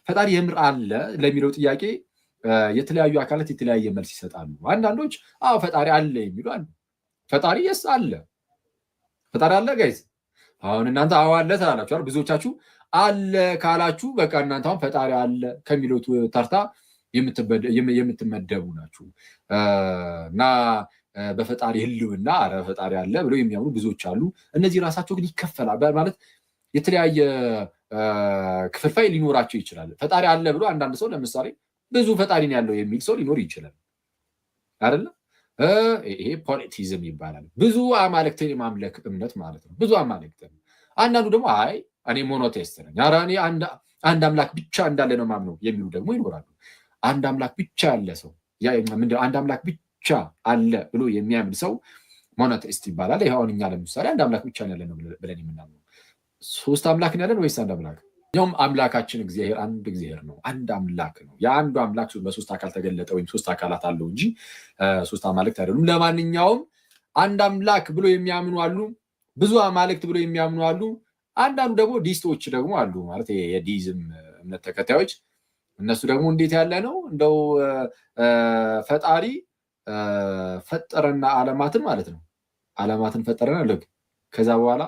ፈጣሪ የምር አለ ለሚለው ጥያቄ የተለያዩ አካላት የተለያየ መልስ ይሰጣሉ። አንዳንዶች አዎ ፈጣሪ አለ የሚሉ አሉ። ፈጣሪ የስ አለ፣ ፈጣሪ አለ ጋይዝ። አሁን እናንተ አዎ አለ ትላላችሁ። ብዙዎቻችሁ አለ ካላችሁ በቃ እናንተ አሁን ፈጣሪ አለ ከሚለው ተርታ የምትመደቡ ናችሁ እና በፈጣሪ ህልውና አረ ፈጣሪ አለ ብለው የሚያምኑ ብዙዎች አሉ። እነዚህ ራሳቸው ግን ይከፈላል ማለት የተለያየ ክፍልፋይ ሊኖራቸው ይችላል። ፈጣሪ አለ ብሎ አንዳንድ ሰው ለምሳሌ ብዙ ፈጣሪ ነው ያለው የሚል ሰው ሊኖር ይችላል አይደለ? ይሄ ፖሊቲዝም ይባላል። ብዙ አማልክትን የማምለክ እምነት ማለት ነው። ብዙ አማልክትን። አንዳንዱ ደግሞ አይ እኔ ሞኖቴስት ነኝ፣ ኧረ እኔ አንድ አምላክ ብቻ እንዳለ ነው ማምነው የሚሉ ደግሞ ይኖራሉ። አንድ አምላክ ብቻ ያለ ሰው አንድ አምላክ ብቻ አለ ብሎ የሚያምን ሰው ሞኖቴስት ይባላል። ይኸውን እኛ ለምሳሌ አንድ አምላክ ብቻ ያለ ነው ብለን የምናምነው ሶስት አምላክ ያለን ወይስ አንድ አምላክ? እኛውም አምላካችን እግዚአብሔር አንድ እግዚአብሔር ነው፣ አንድ አምላክ ነው። የአንዱ አምላክ በሶስት አካል ተገለጠ ወይም ሶስት አካላት አለው እንጂ ሶስት አማልክት አይደሉም። ለማንኛውም አንድ አምላክ ብሎ የሚያምኑ አሉ፣ ብዙ አማልክት ብሎ የሚያምኑ አሉ። አንዳንዱ ደግሞ ዲስቶች ደግሞ አሉ፣ ማለት የዲዝም እምነት ተከታዮች። እነሱ ደግሞ እንዴት ያለ ነው እንደው ፈጣሪ ፈጠረና ዓለማትን ማለት ነው። ዓለማትን ፈጠረና ልክ ከዛ በኋላ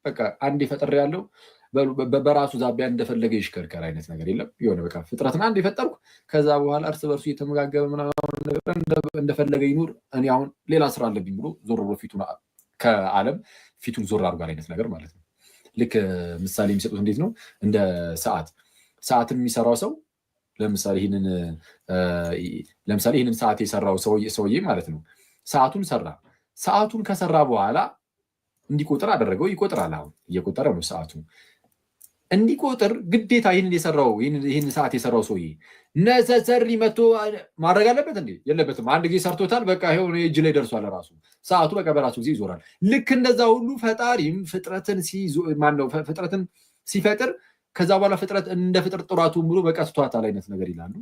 በቃ አንድ ፈጠረ ያለው በራሱ ዛቢያ እንደፈለገ ይሽከርከር አይነት ነገር የለም። የሆነ በቃ ፍጥረትን አንድ የፈጠርኩ ከዛ በኋላ እርስ በርሱ እየተመጋገበ ምናምን እንደፈለገ ይኑር፣ እኔ አሁን ሌላ ስራ አለብኝ ብሎ ዞር ብሎ ፊቱን ከዓለም ፊቱን ዞር አድርጓል አይነት ነገር ማለት ነው። ልክ ምሳሌ የሚሰጡት እንዴት ነው? እንደ ሰዓትን የሚሰራው ሰው ለምሳሌ ይህንን ሰዓት የሰራው ሰውዬ ማለት ነው። ሰዓቱን ሰራ። ሰዓቱን ከሰራ በኋላ እንዲቆጥር አደረገው። ይቆጥራል። አሁን እየቆጠረ ነው ሰዓቱ እንዲቆጥር ግዴታ ይህንን ሰዓት የሰራው ሰውዬ ነሰሰሪ መቶ ማድረግ አለበት እንዴ? የለበትም። አንድ ጊዜ ሰርቶታል። በቃ ይኸው እጅ ላይ ደርሷል። ራሱ ሰዓቱ በቃ በራሱ ጊዜ ይዞራል። ልክ እንደዛ ሁሉ ፈጣሪም ፍጥረትን ሲፈጥር ከዛ በኋላ ፍጥረት እንደ ፍጥር ጥራቱ ብሎ በቃ ትቷታል አይነት ነገር ይላሉ።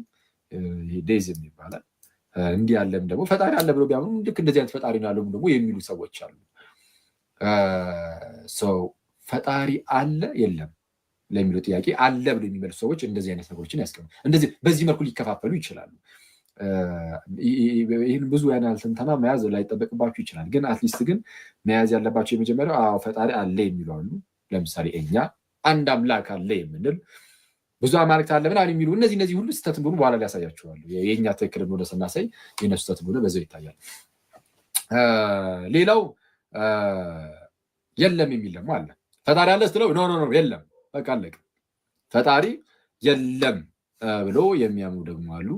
ዴዝም ይባላል። እንዲህ ያለም ደግሞ ፈጣሪ አለ ብሎ ቢያምኑ ልክ እንደዚህ አይነት ፈጣሪ ነው ያለው ደግሞ የሚሉ ሰዎች አሉ። ፈጣሪ አለ የለም ለሚለው ጥያቄ አለ ብሎ የሚመልሱ ሰዎች እንደዚህ አይነት ነገሮችን ያስቀምጡ። እንደዚህ በዚህ መልኩ ሊከፋፈሉ ይችላሉ። ይህን ብዙ ያን ያህል ትንተና መያዝ ላይጠበቅባችሁ ይችላል። ግን አትሊስት ግን መያዝ ያለባቸው የመጀመሪያው ፈጣሪ አለ የሚሉ አሉ። ለምሳሌ እኛ አንድ አምላክ አለ የምንል፣ ብዙ አማልክት አለ ምናምን የሚሉ እነዚህ ሁሉ ስህተት እንደሆኑ በኋላ ላይ ያሳያቸዋሉ። የእኛ ትክክል እንደሆነ ስናሳይ የእነሱ ስህተት እንደሆነ በዛው ይታያል። ሌላው የለም የሚል ደግሞ አለ። ፈጣሪ አለ ስትለው ኖ የለም በቃ አለቀ። ፈጣሪ የለም ብሎ የሚያምኑ ደግሞ አሉ።